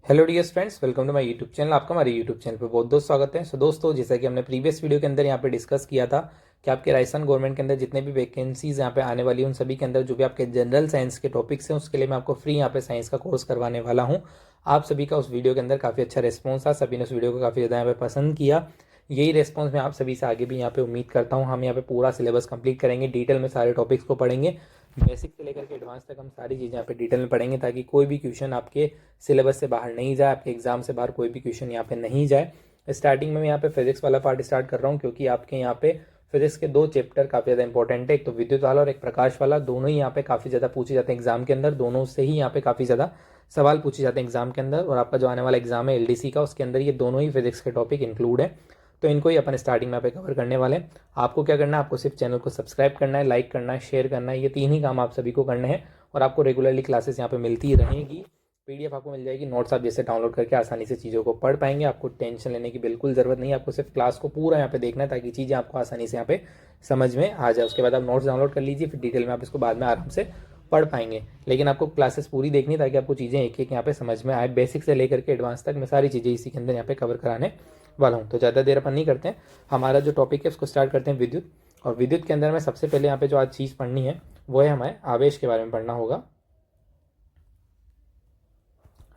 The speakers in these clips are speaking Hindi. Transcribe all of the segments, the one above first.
Hello dear friends, welcome to my YouTube channel. आपका हमारे यूट्यूब चैनल पर बहुत बहुत स्वागत है। सो दोस्तों, जैसा कि हमने प्रीवियस वीडियो के अंदर यहाँ पे डिस्कस किया था कि आपके राजस्थान गवर्नमेंट के अंदर जितने भी वैकेंसीज यहाँ पे आने वाली हैं उन सभी के अंदर जो भी आपके जनरल साइंस के टॉपिक्स हैं उसके लिए मैं आपको फ्री यहाँ पे साइंस का कोर्स करवाने वाला हूँ। आप सभी का उस वीडियो के अंदर काफ़ी अच्छा रिस्पॉन्स था, सभी ने उस वीडियो को काफ़ी ज़्यादा यहाँ पे पसंद किया। यही रिस्पॉन्स मैं आप सभी से आगे भी यहाँ पे उम्मीद करता हूँ। हम यहाँ पे पूरा सिलेबस कंप्लीट करेंगे, डिटेल में सारे टॉपिक्स को पढ़ेंगे, बेसिक से लेकर के एडवांस तक हम सारी चीज़ें यहाँ पे डिटेल में पढ़ेंगे ताकि कोई भी क्वेश्चन आपके सिलेबस से बाहर नहीं जाए, आपके एग्जाम से बाहर कोई भी क्वेश्चन यहाँ पे नहीं जाए। स्टार्टिंग में मैं यहाँ पे फिजिक्स वाला पार्ट स्टार्ट कर रहा हूँ क्योंकि आपके यहाँ पे फिजिक्स के दो चैप्टर काफ़ी ज़्यादा इंपॉर्टेंट है, एक तो विद्युत वाला और एक प्रकाश वाला। दोनों ही यहाँ पे काफ़ी ज़्यादा पूछे जाते हैं एग्जाम के अंदर, दोनों से ही यहाँ पे काफ़ी ज़्यादा सवाल पूछे जाते हैं एग्जाम के अंदर। और आपका जो आने वाला एग्जाम है एलडीसी का, उसके अंदर ये दोनों ही फिजिक्स के टॉपिक इंक्लूड है, तो इनको ही अपन स्टार्टिंग में यहाँ पे कवर करने वाले हैं। आपको क्या करना है, आपको सिर्फ चैनल को सब्सक्राइब करना है, लाइक करना है, शेयर करना है, ये तीन ही काम आप सभी को करने हैं। और आपको रेगुलरली क्लासेस यहाँ पे मिलती रहेंगी, पीडीएफ आपको मिल जाएगी, नोट्स आप जैसे डाउनलोड करके आसानी से चीज़ों को पढ़ पाएंगे। आपको टेंशन लेने की बिल्कुल ज़रूरत नहीं है, आपको सिर्फ क्लास को पूरा यहाँ पे देखना है ताकि चीज़ें आपको आसानी से यहाँ पे समझ में आ जाए। उसके बाद आप नोट्स डाउनलोड कर लीजिए, फिर डिटेल में आप इसको बाद में आराम से पढ़ पाएंगे। लेकिन आपको क्लासेस पूरी देखनी है ताकि आपको चीज़ें एक एक यहाँ पे समझ में आए, बेसिक से लेकर के एडवांस तक मैं सारी चीज़ें इसी के अंदर यहाँ पे कवर कराने वाला हूँ। तो ज़्यादा देर अपन नहीं करते हैं, हमारा जो टॉपिक है उसको स्टार्ट करते हैं विद्युत। और विद्युत के अंदर में सबसे पहले यहाँ पे जो आज चीज़ पढ़नी है वो है हमें आवेश के बारे में पढ़ना होगा।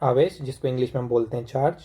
आवेश, जिसको इंग्लिश में हम बोलते हैं चार्ज।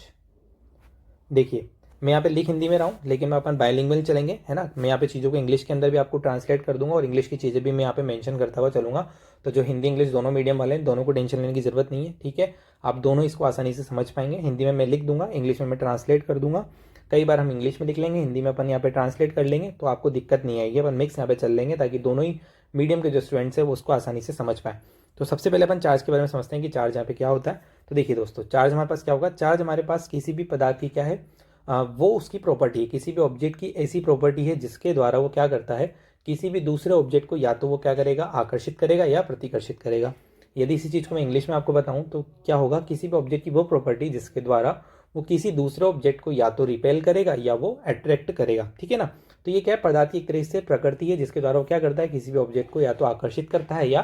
देखिए, मैं यहाँ पे लिख हिंदी में रहा हूँ लेकिन मैं अपन बायलिंगुअल चलेंगे, है ना। मैं यहाँ पे चीज़ों को इंग्लिश के अंदर भी आपको ट्रांसलेट कर दूंगा और इंग्लिश की चीज़ें भी मैं यहाँ पे मेंशन करता हुआ चलूंगा। तो जो हिंदी इंग्लिश दोनों मीडियम वाले हैं, दोनों को टेंशन लेने की जरूरत नहीं है, ठीक है। आप दोनों इसको आसानी से समझ पाएंगे। हिंदी में मैं लिख दूंगा, इंग्लिश में मैं ट्रांसलेट कर दूंगा। कई बार हम इंग्लिश में लिख लेंगे, हिंदी में अपन यहाँ पे ट्रांसलेट कर लेंगे, तो आपको दिक्कत नहीं आएगी। अपन मिक्स यहाँ पे चल लेंगे ताकि दोनों ही मीडियम के जो स्टूडेंट्स हैं वो उसको आसानी से समझ पाए। तो सबसे पहले अपन चार्ज के बारे में समझते हैं कि चार्ज यहाँ पे क्या होता है। तो देखिए दोस्तों, चार्ज हमारे पास क्या होगा, चार्ज हमारे पास किसी भी पदार्थ की क्या है, वो उसकी प्रॉपर्टी है, किसी भी ऑब्जेक्ट की ऐसी प्रॉपर्टी है जिसके द्वारा वो क्या करता है, किसी भी दूसरे ऑब्जेक्ट को या तो वो क्या करेगा, आकर्षित करेगा या प्रतिकर्षित करेगा। यदि इसी चीज़ को मैं इंग्लिश में आपको बताऊं तो क्या होगा, किसी भी ऑब्जेक्ट की वो प्रॉपर्टी जिसके द्वारा वो किसी दूसरे ऑब्जेक्ट को या तो रिपेल करेगा या वो अट्रैक्ट करेगा, ठीक है ना। तो ये क्या है, पदार्थ की एक तरह से प्रकृति है जिसके द्वारा वो क्या करता है, किसी भी ऑब्जेक्ट को या तो आकर्षित करता है या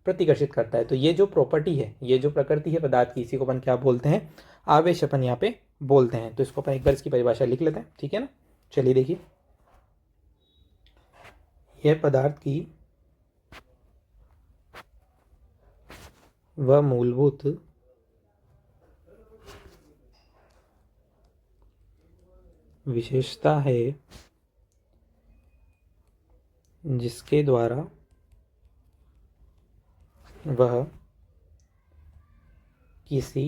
प्रतिकर्षित करता है। तो ये जो प्रॉपर्टी है, ये जो प्रकृति है पदार्थ की, इसी को अपन क्या बोलते हैं, आवेश अपन यहाँ पे बोलते हैं। तो इसको अपन एक बार इसकी परिभाषा लिख लेते हैं, ठीक है ना। चलिए देखिए, यह पदार्थ की वह मूलभूत विशेषता है जिसके द्वारा वह किसी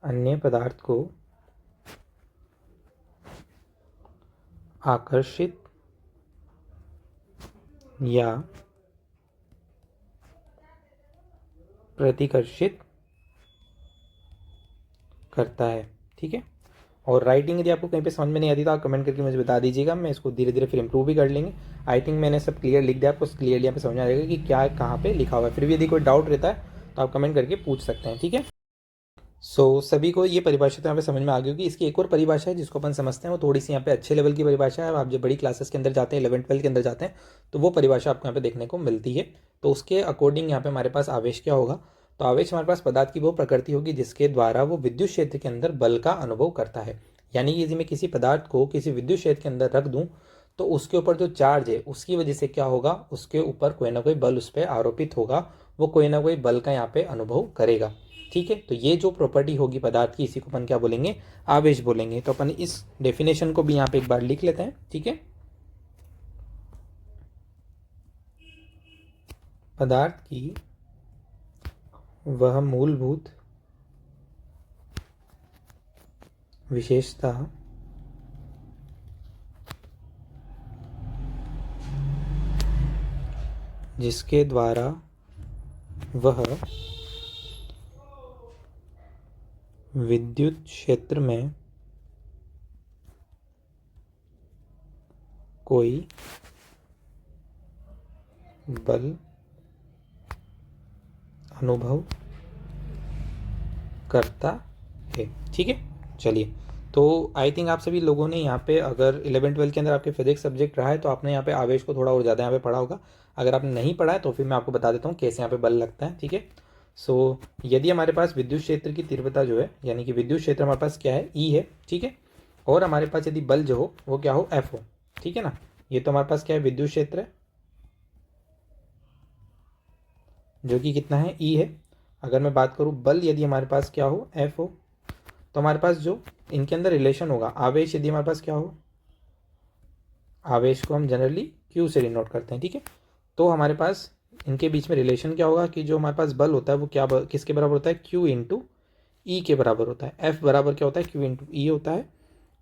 अन्य पदार्थ को आकर्षित या प्रतिकर्षित करता है, ठीक है। और राइटिंग यदि आपको कहीं पे समझ में नहीं आती तो आप कमेंट करके मुझे बता दीजिएगा, मैं इसको धीरे धीरे फिर इंप्रूव भी कर लेंगे। आई थिंक मैंने सब क्लियर लिख दिया, आपको क्लियरली यहाँ पे समझ में आ जाएगा कि क्या कहाँ पे लिखा हुआ है। फिर भी यदि कोई डाउट रहता है तो आप कमेंट करके पूछ सकते हैं, ठीक है। सभी को ये परिभाषा तो यहाँ पे समझ में आ गई होगी। इसकी एक और परिभाषा है जिसको अपन समझते हैं, वो थोड़ी सी यहाँ पे अच्छे लेवल की परिभाषा है। आप जब बड़ी क्लासेस के अंदर जाते हैं, 11th-12th के अंदर जाते हैं, तो वो परिभाषा आपको यहाँ पे देखने को मिलती है। तो उसके अकॉर्डिंग यहाँ पे हमारे पास आवेश क्या होगा, तो आवेश हमारे पास पदार्थ की वो प्रकृति होगी जिसके द्वारा वो विद्युत क्षेत्र के अंदर बल का अनुभव करता है। यानी कि यदि मैं किसी पदार्थ को किसी विद्युत क्षेत्र के अंदर रख दूं तो उसके ऊपर जो चार्ज है उसकी वजह से क्या होगा, उसके ऊपर कोई ना कोई बल उस पर आरोपित होगा, वो कोई ना कोई बल का यहाँ पे अनुभव करेगा, ठीक है। तो ये जो प्रॉपर्टी होगी पदार्थ की, इसी को अपन क्या बोलेंगे, आवेश बोलेंगे। तो अपन इस डेफिनेशन को भी यहाँ पे एक बार लिख लेते हैं, ठीक है। पदार्थ की वह मूलभूत विशेषता जिसके द्वारा वह विद्युत क्षेत्र में कोई बल अनुभव करता है, ठीक है। चलिए, तो आई थिंक आप सभी लोगों ने यहाँ पे, अगर 11th-12th के अंदर आपके फिजिक्स सब्जेक्ट रहा है तो आपने यहाँ पे आवेश को थोड़ा और ज़्यादा यहाँ पे पढ़ा होगा। अगर आपने नहीं पढ़ा है तो फिर मैं आपको बता देता हूँ कैसे यहाँ पे बल लगता है, ठीक है। सो यदि हमारे पास विद्युत क्षेत्र की तीव्रता जो है, यानी कि विद्युत क्षेत्र हमारे पास क्या है, ई है, ठीक है, और हमारे पास यदि बल जो हो वो क्या हो, एफ हो, ठीक है ना। ये तो हमारे पास क्या है, विद्युत क्षेत्र है जो कि कितना है, ई है। अगर मैं बात करूँ बल यदि हमारे पास क्या हो, एफ हो, तो हमारे पास जो इनके अंदर रिलेशन होगा, आवेश यदि हमारे पास क्या हो, आवेश को हम जनरली क्यू से डिनोट करते हैं, ठीक है। तो हमारे पास इनके बीच में रिलेशन क्या होगा कि जो हमारे पास बल होता है वो क्या किसके बराबर होता है, क्यू इंटू ई के बराबर होता है। एफ बराबर क्या होता है, क्यू इंटू ई होता है।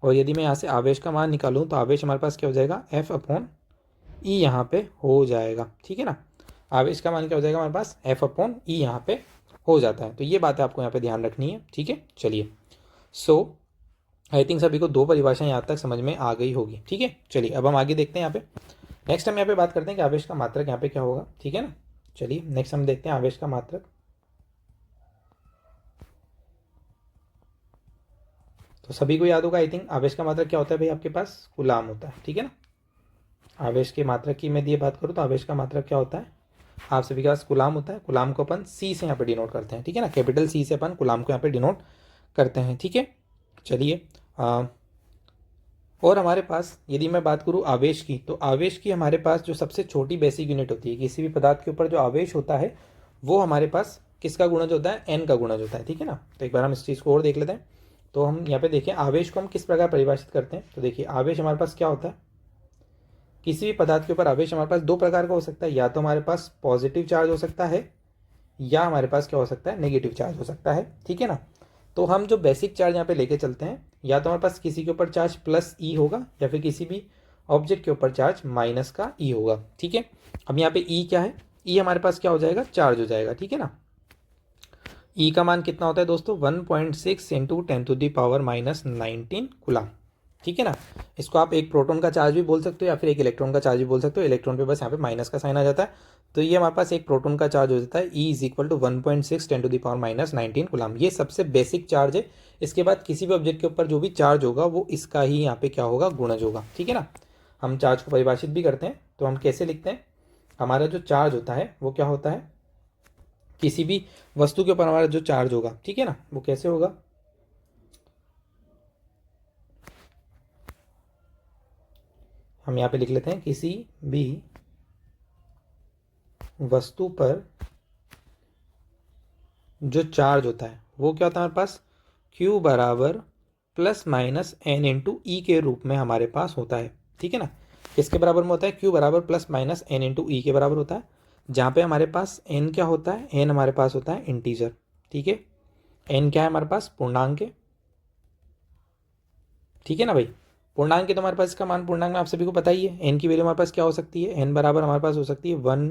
और यदि मैं यहाँ से आवेश का मान निकालूँ तो आवेश हमारे पास क्या हो जाएगा, एफ अपॉन ई यहाँ पे हो जाएगा, ठीक है ना। आवेश का मान क्या हो जाएगा हमारे पास, एफ अपॉन ई यहाँ पे हो जाता है। तो ये बात आपको यहाँ पे ध्यान रखनी है, ठीक है। चलिए, सो आई थिंक सभी को दो परिभाषाएं यहाँ तक समझ में आ गई होगी, ठीक है। चलिए अब हम आगे देखते हैं। यहाँ पे नेक्स्ट हम यहाँ पे बात करते हैं कि आवेश का मात्रक यहाँ पे क्या होगा, ठीक है ना। चलिए नेक्स्ट हम देखते हैं आवेश का मात्रक। तो सभी को याद होगा आई थिंक, आवेश का मात्रक क्या होता है भाई, आपके पास कूलाम होता है, ठीक है ना। आवेश के मात्रक की मैं बात करूँ तो आवेश का मात्रक क्या होता है, आप सभी के पास कूलाम होता है। कूलाम को अपन सी से यहाँ पे डिनोट करते हैं, ठीक है ना, कैपिटल सी से अपन कूलाम को यहाँ पे डिनोट करते हैं, ठीक है। चलिए और हमारे पास यदि मैं बात करूँ आवेश की, तो आवेश की हमारे पास जो सबसे छोटी बेसिक यूनिट होती है, किसी भी पदार्थ के ऊपर जो आवेश होता है वो हमारे पास किसका गुणज होता है, एन का गुणज होता है, ठीक है ना। तो एक बार हम इस चीज़ को और देख लेते हैं। तो हम यहाँ पे देखें आवेश को हम किस प्रकार परिभाषित करते हैं। तो देखिए आवेश हमारे पास क्या होता है, किसी भी पदार्थ के ऊपर आवेश हमारे पास दो प्रकार का हो सकता है, या तो हमारे पास पॉजिटिव चार्ज हो सकता है या हमारे पास क्या हो सकता है, नेगेटिव चार्ज हो सकता है, ठीक है ना। तो हम जो बेसिक चार्ज यहाँ पे लेके चलते हैं, या तो हमारे पास किसी के ऊपर चार्ज प्लस ई होगा या फिर किसी भी ऑब्जेक्ट के ऊपर चार्ज माइनस का ई होगा, ठीक है। अब यहाँ पे ई क्या है, ई हमारे पास क्या हो जाएगा, चार्ज हो जाएगा, ठीक है ना। ई का मान कितना होता है दोस्तों, 1.6 इंटू 10⁻⁻19 कूलम, ठीक है ना। इसको आप एक प्रोटॉन का चार्ज भी बोल सकते हो या फिर एक इलेक्ट्रॉन का चार्ज भी बोल सकते हो। इलेक्ट्रॉन पे बस यहाँ पे माइनस का साइन आ जाता है, तो ये हमारे पास एक प्रोटॉन का चार्ज हो जाता है। E is equal to 1.6 10⁻⁻19 coulomb, ये सबसे बेसिक चार्ज है। इसके बाद किसी भी ऑब्जेक्ट के ऊपर जो भी चार्ज होगा वो इसका ही यहाँ पे क्या होगा, गुणज होगा, ठीक है ना। हम चार्ज को परिभाषित भी करते हैं, तो हम कैसे लिखते हैं, हमारा जो चार्ज होता है वो क्या होता है, किसी भी वस्तु के ऊपर हमारा जो चार्ज होगा, ठीक है ना, वो कैसे होगा, हम यहाँ पे लिख लेते हैं किसी भी वस्तु पर जो चार्ज होता है वो क्या होता है हमारे पास, Q बराबर प्लस माइनस एन इंटू ई के रूप में हमारे पास होता है, ठीक है ना। किसके बराबर में होता है, Q बराबर प्लस माइनस एन इंटू ई के बराबर होता है, जहाँ पे हमारे पास n क्या होता है, n हमारे पास होता है इंटीजर, ठीक है। n क्या है हमारे पास, पूर्णांक है, ठीक है ना भाई। पूर्णांक है तो हमारे पास इसका मान पूर्णांक में आप सभी को पता ही है, n की वैल्यू हमारे पास क्या हो सकती है, n बराबर हमारे पास हो सकती है 1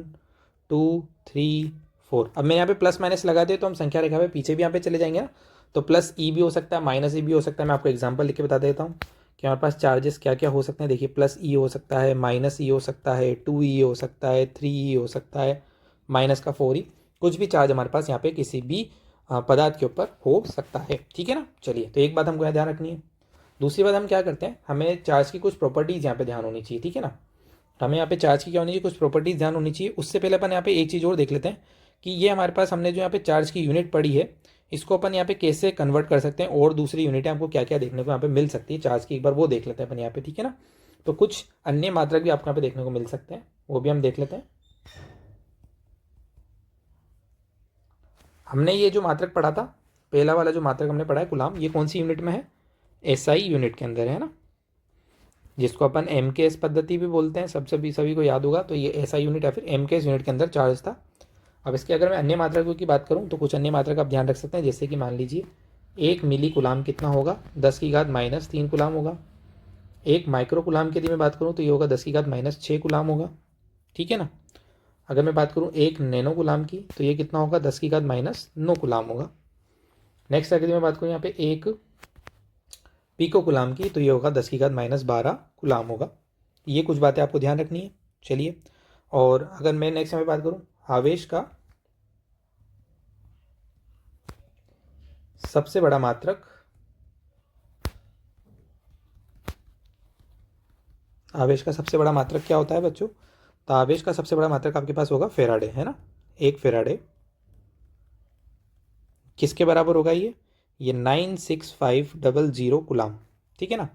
2 3 4। अब मैं यहाँ पे प्लस माइनस लगा दिया तो हम संख्या रेखा पे पीछे भी यहाँ पे चले जाएंगे ना, तो प्लस ई भी हो सकता है, माइनस ई भी हो सकता है। मैं आपको एग्जांपल लिख के बता देता हूँ कि हमारे पास चार्जेस क्या क्या हो सकते हैं। देखिए प्लस ई हो सकता है, माइनस ई हो सकता है, 2e हो सकता है, 3e हो सकता है, माइनस का 4e, कुछ भी चार्ज हमारे पास यहाँ पे किसी भी पदार्थ के ऊपर हो सकता है, ठीक है ना। चलिए तो एक बात हमको यहाँ ध्यान रखनी है। दूसरी बात हम क्या करते हैं, हमें चार्ज की कुछ प्रॉपर्टीज़ यहाँ पे ध्यान होनी चाहिए, ठीक है ना। हमें यहाँ पे चार्ज की क्या होनी चाहिए, कुछ प्रॉपर्टीज़ ध्यान होनी चाहिए। उससे पहले अपन यहाँ पे एक चीज़ और देख लेते हैं कि ये हमारे पास हमने जो यहाँ पे चार्ज की यूनिट पढ़ी है, इसको अपन यहाँ पे कैसे कन्वर्ट कर सकते हैं और दूसरी यूनिटें हमको क्या क्या देखने को यहाँ पे मिल सकती है चार्ज की, एक बार वो देख लेते हैं अपन यहाँ पे, ठीक है ना। तो कुछ अन्य मात्रक भी आपको यहाँ पे देखने को मिल सकते हैं, वो भी हम देख लेते हैं। हमने ये जो मात्रक पढ़ा था, पहला वाला जो मात्रक हमने पढ़ा है कूलाम, ये कौन सी यूनिट में है, एसआई यूनिट के अंदर है ना, जिसको अपन एमकेएस पद्धति भी बोलते हैं, सभी को याद होगा। तो ये एसआई यूनिट या फिर एमकेएस यूनिट के अंदर चार्ज था। अब इसके अगर मैं अन्य मात्रकों की बात करूं तो कुछ अन्य मात्रक आप ध्यान रख सकते हैं, जैसे कि मान लीजिए 1 मिली कुलाम कितना होगा, 10⁻³ कुलाम होगा। 1 माइक्रो कुलाम की यदि मैं बात करूं तो ये होगा 10⁻6 कुलाम होगा, ठीक है ना। अगर मैं बात करूं 1 नैनो कुलाम की तो ये कितना होगा, 10⁻9 कुलाम होगा। नेक्स्ट अगर मैं बात करूं यहाँ पे 1 पिको कुलाम की तो ये होगा 10⁻12 कुलाम होगा। ये कुछ बातें आपको ध्यान रखनी है। चलिए, और अगर मैं नेक्स्ट में बात करूं आवेश का सबसे बड़ा मात्रक, आवेश का सबसे बड़ा मात्रक क्या होता है बच्चों, तो आवेश का सबसे बड़ा मात्रक आपके पास होगा फेराडे, है ना। 1 फेराडे किसके बराबर होगा ये 96500 कूलाम, ठीक है ना,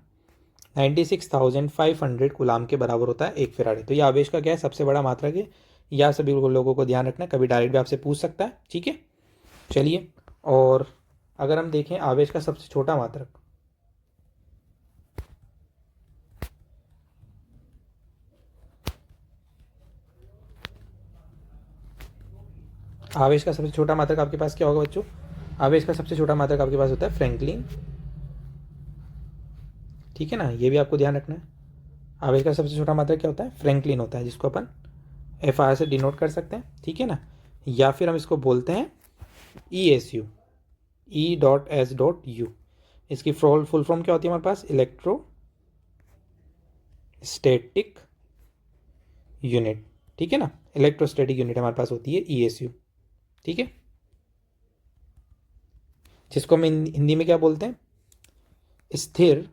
96,500 कूलाम के बराबर होता है 1 फैराडे। तो ये आवेश का क्या है, सबसे बड़ा मात्रक है। यह सभी लोगों को ध्यान रखना है, कभी डायरेक्ट भी आपसे पूछ सकता है, ठीक है। चलिए, और अगर हम देखें आवेश का सबसे छोटा मात्रक, आवेश का सबसे छोटा मात्रक आपके पास क्या होगा बच्चों, आवेश का सबसे छोटा मात्रक आपके पास होता है फ्रैंकलिन, ठीक है ना, ये भी आपको ध्यान रखना है। आवेश का सबसे छोटा मात्रक क्या होता है, फ्रैंकलिन होता है, जिसको अपन FR से डिनोट कर सकते हैं, ठीक है ना, या फिर हम इसको बोलते हैं ESU, E.S.U। इसकी फुल फॉर्म क्या होती है हमारे पास, इलेक्ट्रोस्टैटिक यूनिट, ठीक है ना, इलेक्ट्रोस्टैटिक यूनिट हमारे पास होती है ESU, ठीक है, जिसको हम हिंदी में क्या बोलते हैं, स्थिर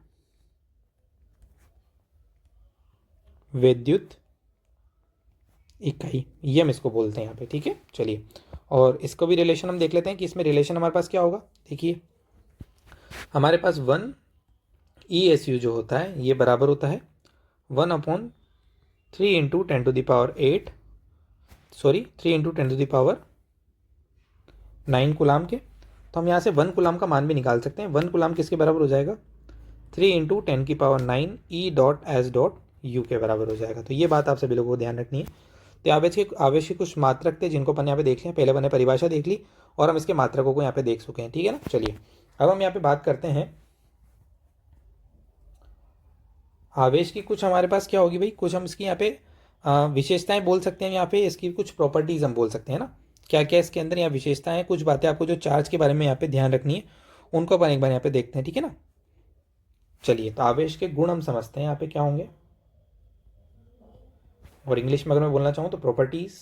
विद्युत इकाई, ये हम इसको बोलते हैं यहाँ पे, ठीक है। चलिए, और इसको भी रिलेशन हम देख लेते हैं कि इसमें रिलेशन हमारे पास क्या होगा। देखिए, हमारे पास 1 ESU जो होता है ये बराबर होता है 1/3 इंटू 10⁸ 9 कूलाम के। तो हम यहाँ से 1 कूलाम का मान भी निकाल सकते हैं। 1 कूलाम किसके बराबर हो जाएगा, 3 इंटू 10⁹ E.S.U के बराबर हो जाएगा। तो ये बात आप सभी लोगों को ध्यान रखनी है। तो आवेश के कुछ मात्रक थे जिनको अपन यहाँ पे देख लिया, पहले मैंने परिभाषा देख ली और हम इसके मात्रकों को यहाँ पे देख चुके हैं, ठीक है ना। चलिए, अब हम यहाँ पे बात करते हैं आवेश की। कुछ हमारे पास क्या होगी भाई, कुछ हम इसकी यहाँ पे विशेषताएं बोल सकते हैं, यहाँ पे इसकी कुछ प्रॉपर्टीज हम बोल सकते हैं ना, क्या क्या इसके अंदर यहाँ विशेषताएं हैं, कुछ बातें आपको जो चार्ज के बारे में यहाँ पे ध्यान रखनी है उनको अपन एक बार यहाँ पे देखते हैं, ठीक है ना। चलिए, तो आवेश के गुण हम समझते हैं यहाँ पे क्या होंगे, और इंग्लिश में अगर मैं बोलना चाहूँ तो properties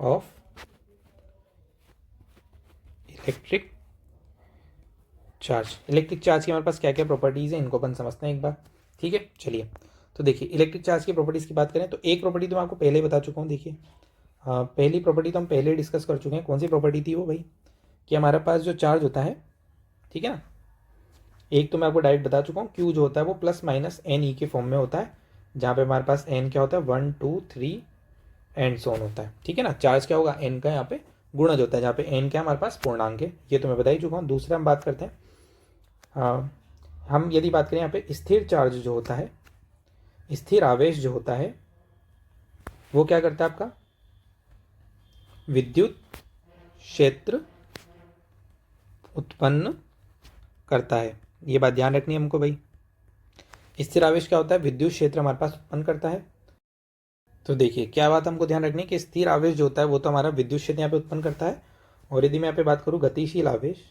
of electric charge. Electric charge की हमारे पास क्या क्या प्रॉपर्टीज है इनको अपन समझते हैं एक बार, ठीक है। चलिए, तो देखिए इलेक्ट्रिक चार्ज की प्रॉपर्टीज की बात करें तो एक प्रॉपर्टी तो मैं आपको पहले ही बता चुका हूँ। देखिए, पहली प्रॉपर्टी तो हम पहले डिस्कस कर चुके हैं। कौन सी प्रॉपर्टी थी वो भाई, कि हमारे पास जो चार्ज होता है, ठीक है ना, एक तो मैं आपको डायरेक्ट बता चुका हूँ, क्यू जो होता है वो +-NE के फॉर्म में होता है, जहाँ पे हमारे पास n क्या होता है 1 2 3 एंड सोन होता है, ठीक है ना। चार्ज क्या होगा, n का यहाँ पे गुणज होता है, जहाँ पे n क्या हमारे पास पूर्णांक है, ये तो मैं बता ही चुका हूँ। दूसरा हम बात करते हैं, हम यदि बात करें यहाँ पे स्थिर चार्ज जो होता है, स्थिर आवेश जो होता है वो क्या करता है आपका, विद्युत क्षेत्र उत्पन्न करता है। ये बात ध्यान रखनी है हमको भाई, स्थिर आवेश क्या होता है, विद्युत क्षेत्र हमारे पास उत्पन्न करता है। तो देखिए क्या बात हमको ध्यान रखनी है कि स्थिर आवेश जो होता है वो तो हमारा विद्युत क्षेत्र यहाँ पे उत्पन्न करता है। और यदि मैं यहाँ पे बात करूँ गतिशील आवेश,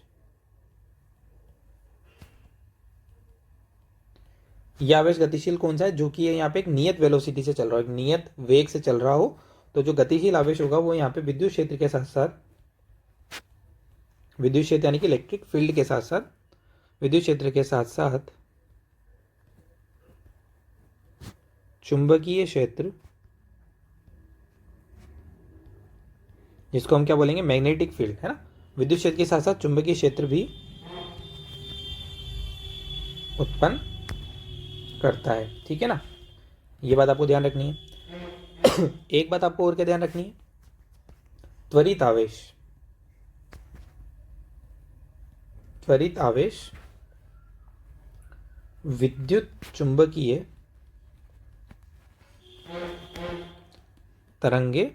यह आवेश गतिशील कौन सा है, जो कि यहाँ पे एक नियत वेलोसिटी से चल रहा हो, एक नियत वेग से चल रहा हो। तो जो गतिशील आवेश होगा वो यहाँ पे विद्युत क्षेत्र के साथ साथ, विद्युत क्षेत्र यानी कि इलेक्ट्रिक फील्ड के साथ साथ, विद्युत क्षेत्र के साथ साथ चुंबकीय क्षेत्र, जिसको हम क्या बोलेंगे, मैग्नेटिक फील्ड, है ना। विद्युत क्षेत्र के साथ साथ चुंबकीय क्षेत्र भी उत्पन्न करता है, ठीक है ना। ये बात आपको ध्यान रखनी है। एक बात आपको और क्या ध्यान रखनी है, त्वरित आवेश, त्वरित आवेश विद्युत चुंबकीय तरंगे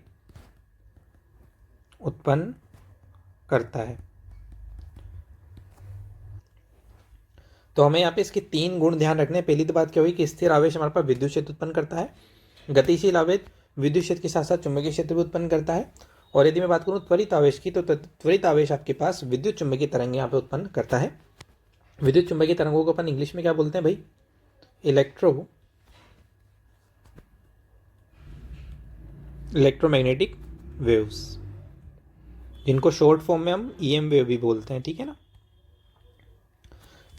उत्पन्न करता है। तो हमें यहाँ पे इसके 3 गुण ध्यान रखने हैं। पहली तो बात क्या हुई कि स्थिर आवेश हमारे पास विद्युत क्षेत्र उत्पन्न करता है, गतिशील आवेश विद्युत क्षेत्र के साथ साथ चुंबकीय क्षेत्र भी उत्पन्न करता है, और यदि मैं बात करूँ त्वरित आवेश की, तो त्वरित आवेश आपके पास विद्युत चुंबकीय तरंगे यहाँ पे उत्पन्न करता है। विद्युत चुंबकीय तरंगों को अपन इंग्लिश में क्या बोलते हैं भाई, इलेक्ट्रोमैग्नेटिक वेव्स, जिनको शॉर्ट फॉर्म में हम EM वेव भी बोलते हैं, ठीक है ना।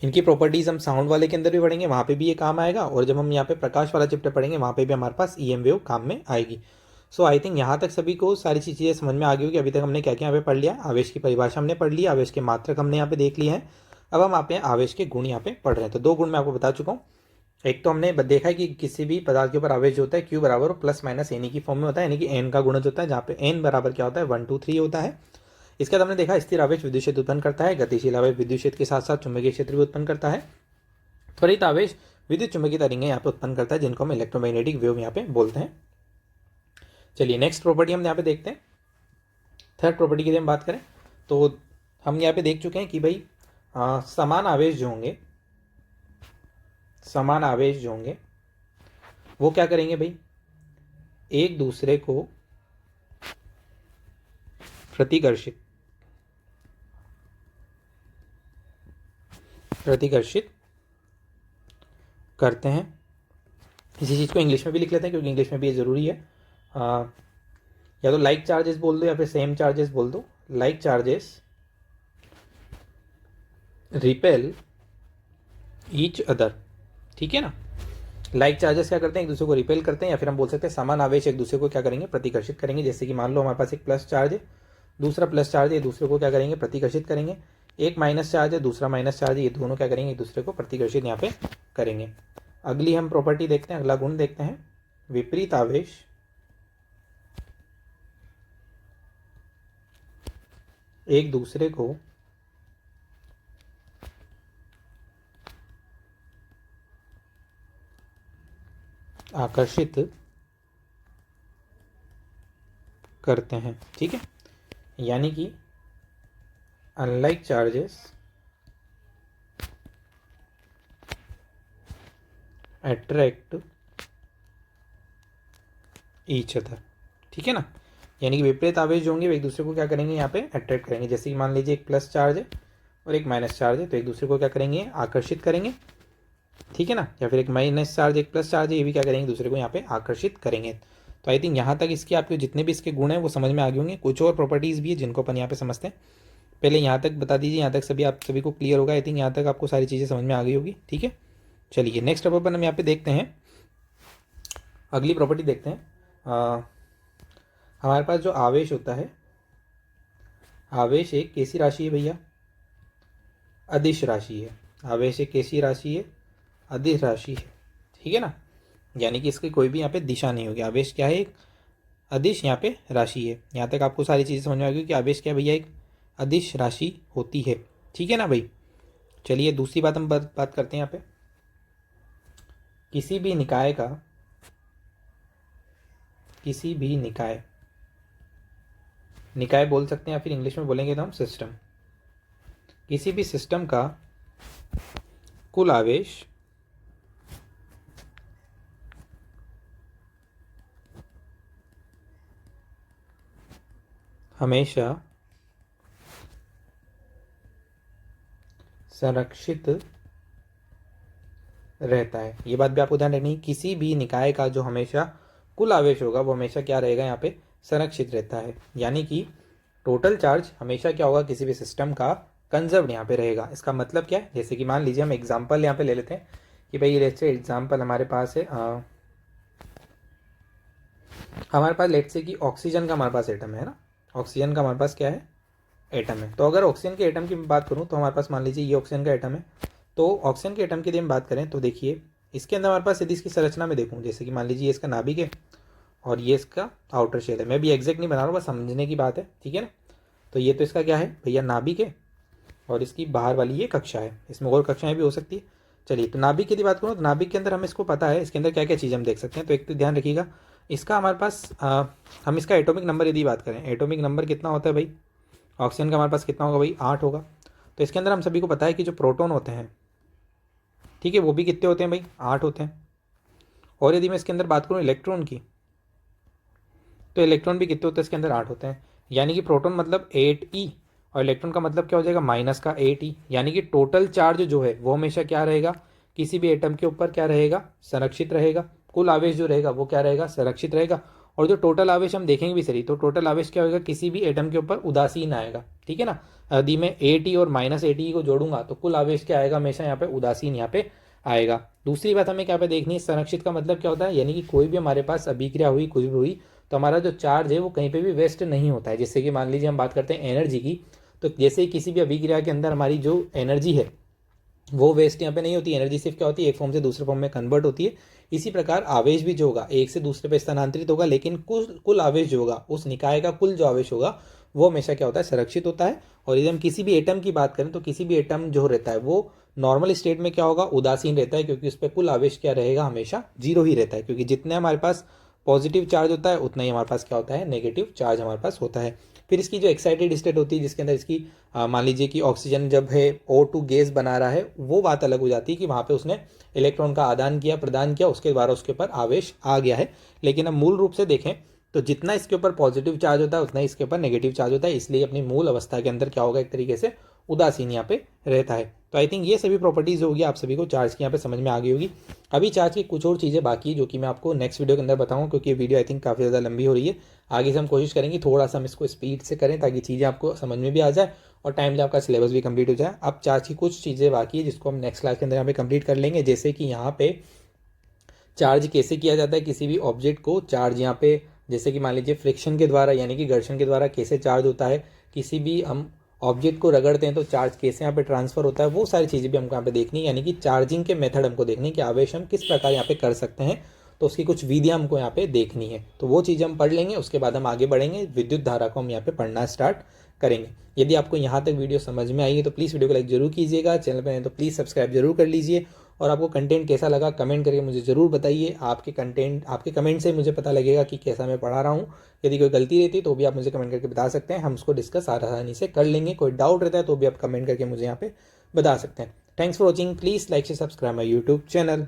इनकी प्रॉपर्टीज हम साउंड वाले के अंदर भी पढ़ेंगे, वहाँ पे भी ये काम आएगा, और जब हम यहाँ पे प्रकाश वाला चैप्टर पढ़ेंगे वहाँ पे भी हमारे पास EM वेव काम में आएगी। सो आई थिंक यहाँ तक सभी को सारी चीज़ें समझ में आ गई होगी। अभी तक हमने क्या क्या यहाँ पे पढ़ लिया, आवेश की परिभाषा हमने पढ़ ली, आवेश के मात्रक हमने यहाँ पे देख लिए हैं। अब हम आप आवेश के गुण यहाँ पे पढ़ रहे हैं। तो 2 गुण मैं आपको बता चुका हूँ। एक तो हमने देखा है कि किसी भी पदार्थ के ऊपर आवेश जो होता है Q बराबर प्लस माइनस एन की फॉर्म में होता है, यानी कि एन का गुणज होता है, जहाँ पे एन बराबर क्या होता है 1 2 3 होता है। इसके बाद हमने देखा स्थिर आवेश विद्युत क्षेत्र उत्पन्न करता है, गतिशील आवेश विद्युत क्षेत्र के साथ साथ चुंबकीय क्षेत्र भी उत्पन्न करता है, त्वरित आवेश विद्युत चुंबकीय तरंगें यहाँ पे उत्पन्न करता है, जिनको हम इलेक्ट्रोमैग्नेटिक वेव यहाँ पे बोलते हैं। चलिए नेक्स्ट प्रॉपर्टी हम यहाँ पे देखते हैं। थर्ड प्रॉपर्टी की हम बात करें तो हम यहाँ पे देख चुके हैं कि भाई समान आवेश जो होंगे वो क्या करेंगे भाई, एक दूसरे को प्रतिकर्षित करते हैं। इसी चीज़ को इंग्लिश में भी लिख लेते हैं क्योंकि इंग्लिश में भी ये ज़रूरी है। या तो लाइक चार्जेस बोल दो या फिर सेम चार्जेस बोल दो। Like charges repel each other, ठीक है ना। लाइक चार्जेस क्या करते हैं, एक दूसरे को रिपेल करते हैं, या फिर हम बोल सकते हैं समान आवेश एक दूसरे को क्या करेंगे, प्रतिकर्षित करेंगे। जैसे कि मान लो हमारे पास एक प्लस चार्ज है, दूसरा प्लस चार्ज है, एक दूसरे को क्या करेंगे, प्रतिकर्षित करेंगे। एक माइनस चार्ज है, दूसरा माइनस चार्ज है, ये दोनों क्या करेंगे, एक दूसरे को प्रतिकर्षित यहाँ पे करेंगे। अगली हम प्रॉपर्टी देखते हैं, अगला गुण देखते हैं, विपरीत आवेश एक दूसरे को आकर्षित करते हैं, ठीक है। यानी कि unlike charges attract each other, ठीक है ना। यानी कि विपरीत आवेश जो होंगे वो एक दूसरे को क्या करेंगे, यहाँ पे अट्रैक्ट करेंगे। जैसे कि मान लीजिए एक प्लस चार्ज है और एक माइनस चार्ज है, तो एक दूसरे को क्या करेंगे, आकर्षित करेंगे, ठीक है ना। या फिर एक माइनस चार्ज एक प्लस चार्ज है, ये भी क्या करेंगे, दूसरे को यहाँ पे आकर्षित करेंगे। तो आई थिंक यहाँ तक इसके आपके जितने भी इसके गुण हैं वो समझ में आ गए होंगे। कुछ और प्रॉपर्टीज़ भी है जिनको अपन यहाँ पे समझते हैं। पहले यहाँ तक बता दीजिए, यहाँ तक सभी आप सभी को क्लियर होगा। आई थिंक यहाँ तक आपको सारी चीज़ें समझ में आ गई होगी, ठीक है। चलिए नेक्स्ट अपन हम यहाँ पे देखते हैं, अगली प्रॉपर्टी देखते हैं। हमारे पास जो आवेश होता है, आवेश एक कैसी राशि है भैया, अदिश राशि है। आवेश एक कैसी राशि है, अदिश राशि है, ठीक है ना। यानी कि इसकी कोई भी यहाँ पे दिशा नहीं होगी। आवेश क्या है, एक अदिश यहाँ पे राशि है। यहाँ तक आपको सारी चीज़ें समझ में आ गई कि आवेश क्या भैया, एक अदिश राशि होती है, ठीक है ना भाई। चलिए दूसरी बात हम बात करते हैं यहाँ पे, किसी भी निकाय बोल सकते हैं, या फिर इंग्लिश में बोलेंगे तो हम सिस्टम। किसी भी सिस्टम का कुल आवेश हमेशा संरक्षित रहता है। ये बात भी आपको ध्यान रखनी है, किसी भी निकाय का जो हमेशा कुल आवेश होगा वो हमेशा क्या रहेगा, यहाँ पे संरक्षित रहता है। यानी कि टोटल चार्ज हमेशा क्या होगा, किसी भी सिस्टम का कंजर्व्ड यहाँ पे रहेगा। इसका मतलब क्या है, जैसे कि मान लीजिए हम एग्जाम्पल यहाँ पे ले लेते हैं कि भाई लेट्स से एग्जाम्पल हमारे पास है, हमारे पास लेट्स से कि ऑक्सीजन का हमारे पास एटम है ना, ऑक्सीजन का हमारे पास क्या है, एटम है। तो अगर ऑक्सीजन के एटम की बात करूँ तो हमारे पास मान लीजिए ये ऑक्सीजन का एटम है। तो ऑक्सीजन के एटम की यदि हम बात करें तो देखिए इसके अंदर हमारे पास यदि इसकी संरचना में देखूँ, जैसे कि मान लीजिए ये इसका नाभिक है और ये इसका आउटर शेल है। मैं भी एग्जैक्ट नहीं बना रहा हूँ, बस समझने की बात है, ठीक है ना। तो ये तो इसका क्या है भैया, नाभिक है, और इसकी बाहर वाली ये कक्षा है। इसमें और कक्षाएं भी हो सकती है। चलिए तो नाभिक की यदि बात करूँ तो नाभिक के अंदर हमें इसको पता है इसके अंदर क्या क्या चीज़ हम देख सकते हैं। तो एक तो ध्यान रखिएगा, इसका हमारे पास हम इसका एटॉमिक नंबर यदि बात करें, एटॉमिक नंबर कितना होता है भाई, ऑक्सीजन का हमारे पास कितना होगा भाई, 8 होगा। तो इसके अंदर हम सभी को पता है कि जो प्रोटॉन होते हैं, ठीक है, वो भी कितने होते हैं भाई, 8 होते हैं। और यदि मैं इसके अंदर बात करूँ इलेक्ट्रॉन की, तो इलेक्ट्रॉन भी कितने होते हैं इसके अंदर, 8 होते हैं। यानी कि प्रोटॉन मतलब 8e और इलेक्ट्रॉन का मतलब क्या हो जाएगा, माइनस का 8e। यानी कि टोटल चार्ज जो है वो हमेशा क्या रहेगा, किसी भी एटम के ऊपर क्या रहेगा, संरक्षित रहेगा। कुल आवेश जो रहेगा वो क्या रहेगा, संरक्षित रहेगा। और जो टोटल आवेश हम देखेंगे भी सही, तो टोटल आवेश क्या होगा, किसी भी एटम के ऊपर उदासीन आएगा, ठीक है ना। यदि मैं 8e और माइनस 8e को जोड़ूंगा तो कुल आवेश क्या आएगा, हमेशा यहाँ पे उदासीन यहाँ पे आएगा। दूसरी बात हमें क्या पे देखनी है, संरक्षित का मतलब क्या होता है, यानी कि कोई भी हमारे पास अभिक्रिया हुई, कुछ भी हुई तो हमारा जो चार्ज है वो कहीं पे भी वेस्ट नहीं होता है। जैसे कि मान लीजिए हम बात करते हैं एनर्जी की, तो जैसे ही किसी भी अभिक्रिया के अंदर हमारी जो एनर्जी है वो वेस्ट यहाँ पे नहीं होती। एनर्जी सिर्फ क्या होती है, एक फॉर्म से दूसरे फॉर्म में कन्वर्ट होती है। इसी प्रकार आवेश भी जो होगा एक से दूसरे पे स्थानांतरित होगा, लेकिन कुल आवेश जो होगा, उस निकाय का कुल जो आवेश होगा वो हमेशा क्या होता है, संरक्षित होता है। और यदि हम किसी भी एटम की बात करें तो किसी भी एटम जो रहता है वो नॉर्मल स्टेट में क्या होगा, उदासीन रहता है, क्योंकि उस पर कुल आवेश क्या रहेगा, हमेशा जीरो ही रहता है। क्योंकि जितने हमारे पास पॉजिटिव चार्ज होता है उतना ही हमारे पास क्या होता है, नेगेटिव चार्ज हमारे पास होता है। फिर इसकी जो एक्साइटेड स्टेट होती है, जिसके अंदर इसकी मान लीजिए कि ऑक्सीजन जब है O2 गैस बना रहा है, वो बात अलग हो जाती है कि वहाँ पे उसने इलेक्ट्रॉन का आदान किया, प्रदान किया, उसके द्वारा उसके ऊपर आवेश आ गया है। लेकिन अब मूल रूप से देखें तो जितना इसके ऊपर पॉजिटिव चार्ज होता है उतना ही इसके ऊपर नेगेटिव चार्ज होता है, इसलिए अपनी मूल अवस्था के अंदर क्या होगा, एक तरीके से उदासीन यहाँ पे रहता है। तो आई थिंक ये सभी प्रॉपर्टीज होगी आप सभी को चार्ज की यहाँ पे समझ में आ गई होगी। अभी चार्ज की कुछ और चीज़ें बाकी जो कि मैं आपको नेक्स्ट वीडियो के अंदर बताऊँ, क्योंकि ये वीडियो आई थिंक काफ़ी ज़्यादा लंबी हो रही है। आगे से हम कोशिश करेंगे थोड़ा सा हम इसको स्पीड से करें ताकि चीज़ें आपको समझ में भी आ जाए और टाइमली आपका सिलेबस भी कंप्लीट हो जाए। अब चार्ज की कुछ चीज़ें बाकी है जिसको हम नेक्स्ट क्लास के अंदर यहाँ पे कंप्लीट कर लेंगे। जैसे कि यहाँ पे चार्ज कैसे किया जाता है किसी भी ऑब्जेक्ट को, चार्ज यहाँ पे जैसे कि मान लीजिए फ्रिक्शन के द्वारा यानी कि घर्षण के द्वारा कैसे चार्ज होता है, किसी भी हम ऑब्जेक्ट को रगड़ते हैं तो चार्ज कैसे यहाँ पे ट्रांसफर होता है, वो सारी चीज़ें भी हमको यहाँ पे देखनी है। यानी कि चार्जिंग के मेथड हमको देखनी है कि आवेश हम किस प्रकार यहाँ पे कर सकते हैं, तो उसकी कुछ विधियाँ हमको यहाँ पे देखनी है। तो वो चीज़ हम पढ़ लेंगे, उसके बाद हम आगे बढ़ेंगे, विद्युत धारा को हम यहाँ पे पढ़ना स्टार्ट करेंगे। यदि आपको यहाँ तक वीडियो समझ में आई है तो प्लीज़ वीडियो को लाइक जरूर कीजिएगा, चैनल पर हैं तो प्लीज़ सब्सक्राइब जरूर कर लीजिए। और आपको कंटेंट कैसा लगा कमेंट करके मुझे ज़रूर बताइए। आपके कमेंट से मुझे पता लगेगा कि कैसा मैं पढ़ा रहा हूँ। यदि कोई गलती रहती है तो भी आप मुझे कमेंट करके बता सकते हैं, हम उसको डिस्कस आसानी से कर लेंगे। कोई डाउट रहता है तो भी आप कमेंट करके मुझे यहाँ पे बता सकते हैं। Thanks for watching, please like से सब्सक्राइब माई यूट्यूब चैनल।